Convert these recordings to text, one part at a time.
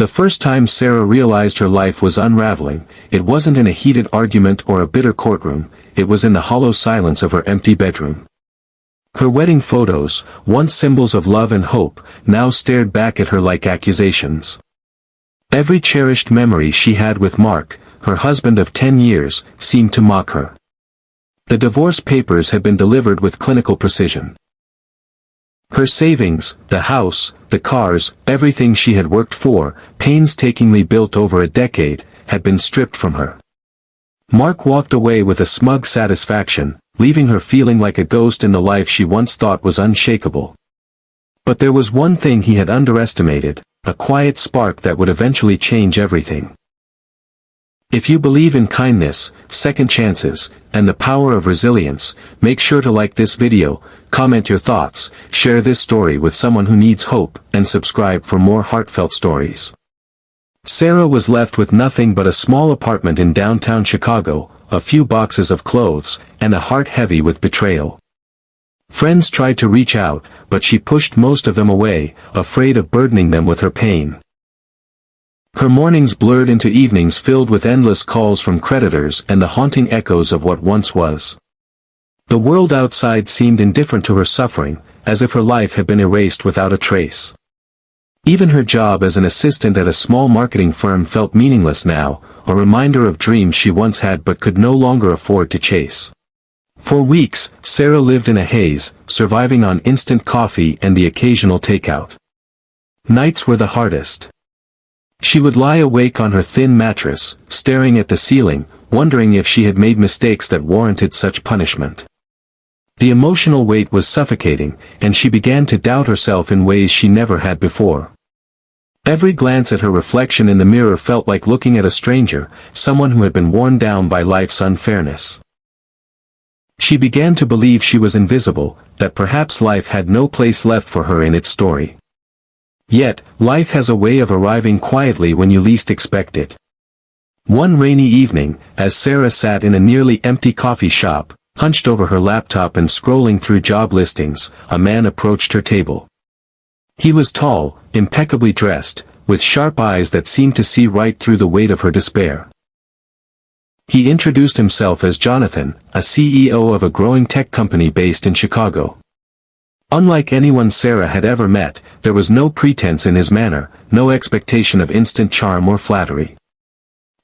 The first time Sarah realized her life was unraveling, it wasn't in a heated argument or a bitter courtroom, it was in the hollow silence of her empty bedroom. Her wedding photos, once symbols of love and hope, now stared back at her like accusations. Every cherished memory she had with Mark, her husband of 10 years, seemed to mock her. The divorce papers had been delivered with clinical precision. Her savings, the house, the cars, everything she had worked for, painstakingly built over a decade, had been stripped from her. Mark walked away with a smug satisfaction, leaving her feeling like a ghost in the life she once thought was unshakable. But there was one thing he had underestimated, a quiet spark that would eventually change everything. If you believe in kindness, second chances, and the power of resilience, make sure to like this video, comment your thoughts, share this story with someone who needs hope, and subscribe for more heartfelt stories. Sarah was left with nothing but a small apartment in downtown Chicago, a few boxes of clothes, and a heart heavy with betrayal. Friends tried to reach out, but she pushed most of them away, afraid of burdening them with her pain. Her mornings blurred into evenings filled with endless calls from creditors and the haunting echoes of what once was. The world outside seemed indifferent to her suffering, as if her life had been erased without a trace. Even her job as an assistant at a small marketing firm felt meaningless now, a reminder of dreams she once had but could no longer afford to chase. For weeks, Sarah lived in a haze, surviving on instant coffee and the occasional takeout. Nights were the hardest. She would lie awake on her thin mattress, staring at the ceiling, wondering if she had made mistakes that warranted such punishment. The emotional weight was suffocating, and she began to doubt herself in ways she never had before. Every glance at her reflection in the mirror felt like looking at a stranger, someone who had been worn down by life's unfairness. She began to believe she was invisible, that perhaps life had no place left for her in its story. Yet, life has a way of arriving quietly when you least expect it. One rainy evening, as Sarah sat in a nearly empty coffee shop, hunched over her laptop and scrolling through job listings, a man approached her table. He was tall, impeccably dressed, with sharp eyes that seemed to see right through the weight of her despair. He introduced himself as Jonathan, a CEO of a growing tech company based in Chicago. Unlike anyone Sarah had ever met, there was no pretense in his manner, no expectation of instant charm or flattery.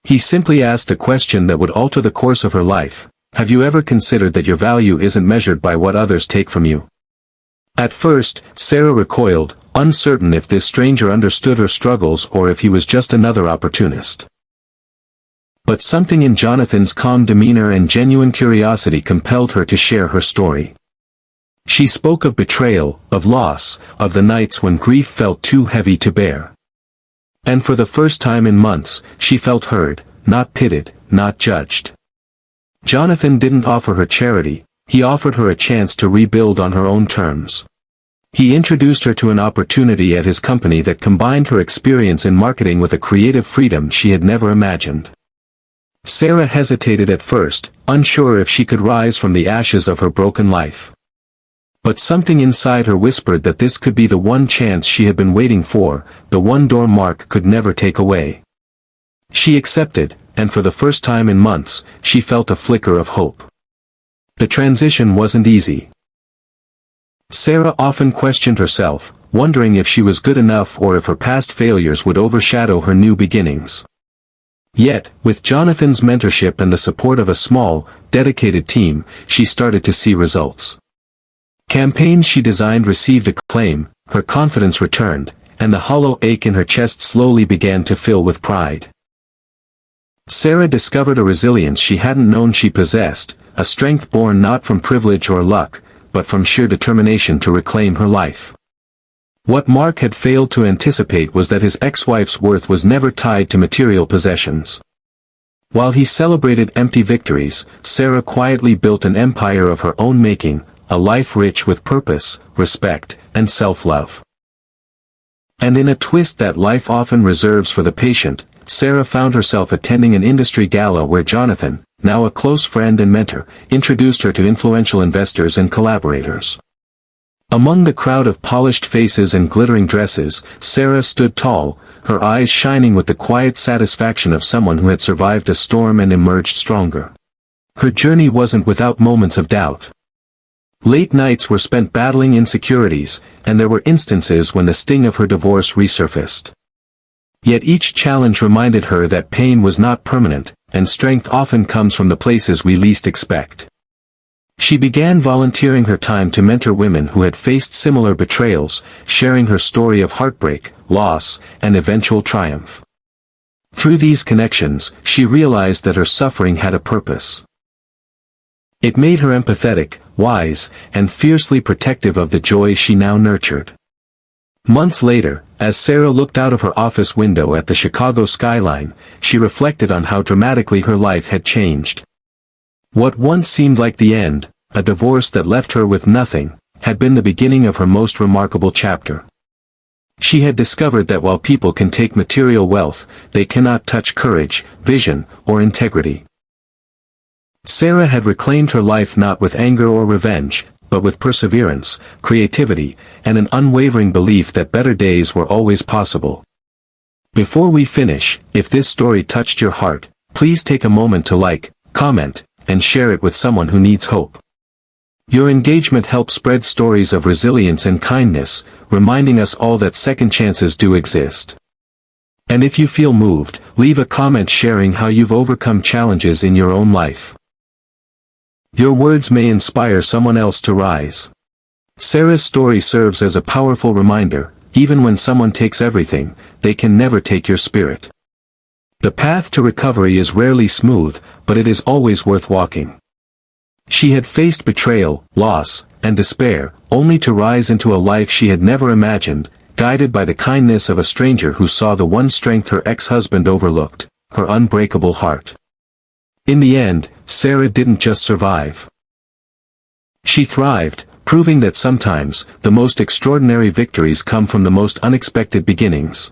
He simply asked a question that would alter the course of her life: have you ever considered that your value isn't measured by what others take from you? At first, Sarah recoiled, uncertain if this stranger understood her struggles or if he was just another opportunist. But something in Jonathan's calm demeanor and genuine curiosity compelled her to share her story. She spoke of betrayal, of loss, of the nights when grief felt too heavy to bear. And for the first time in months, she felt heard, not pitied, not judged. Jonathan didn't offer her charity, he offered her a chance to rebuild on her own terms. He introduced her to an opportunity at his company that combined her experience in marketing with a creative freedom she had never imagined. Sarah hesitated at first, unsure if she could rise from the ashes of her broken life. But something inside her whispered that this could be the one chance she had been waiting for, the one door Mark could never take away. She accepted, and for the first time in months, she felt a flicker of hope. The transition wasn't easy. Sarah often questioned herself, wondering if she was good enough or if her past failures would overshadow her new beginnings. Yet, with Jonathan's mentorship and the support of a small, dedicated team, she started to see results. Campaigns she designed received acclaim, her confidence returned, and the hollow ache in her chest slowly began to fill with pride. Sarah discovered a resilience she hadn't known she possessed, a strength born not from privilege or luck, but from sheer determination to reclaim her life. What Mark had failed to anticipate was that his ex-wife's worth was never tied to material possessions. While he celebrated empty victories, Sarah quietly built an empire of her own making, a life rich with purpose, respect, and self-love. And in a twist that life often reserves for the patient, Sarah found herself attending an industry gala where Jonathan, now a close friend and mentor, introduced her to influential investors and collaborators. Among the crowd of polished faces and glittering dresses, Sarah stood tall, her eyes shining with the quiet satisfaction of someone who had survived a storm and emerged stronger. Her journey wasn't without moments of doubt. Late nights were spent battling insecurities, and there were instances when the sting of her divorce resurfaced. Yet each challenge reminded her that pain was not permanent, and strength often comes from the places we least expect. She began volunteering her time to mentor women who had faced similar betrayals, sharing her story of heartbreak, loss, and eventual triumph. Through these connections, she realized that her suffering had a purpose. It made her empathetic, wise, and fiercely protective of the joy she now nurtured. Months later, as Sarah looked out of her office window at the Chicago skyline, she reflected on how dramatically her life had changed. What once seemed like the end, a divorce that left her with nothing, had been the beginning of her most remarkable chapter. She had discovered that while people can take material wealth, they cannot touch courage, vision, or integrity. Sarah had reclaimed her life not with anger or revenge, but with perseverance, creativity, and an unwavering belief that better days were always possible. Before we finish, if this story touched your heart, please take a moment to like, comment, and share it with someone who needs hope. Your engagement helps spread stories of resilience and kindness, reminding us all that second chances do exist. And if you feel moved, leave a comment sharing how you've overcome challenges in your own life. Your words may inspire someone else to rise. Sarah's story serves as a powerful reminder, even when someone takes everything, they can never take your spirit. The path to recovery is rarely smooth, but it is always worth walking. She had faced betrayal, loss, and despair, only to rise into a life she had never imagined, guided by the kindness of a stranger who saw the one strength her ex-husband overlooked, her unbreakable heart. In the end, Sarah didn't just survive. She thrived, proving that sometimes, the most extraordinary victories come from the most unexpected beginnings.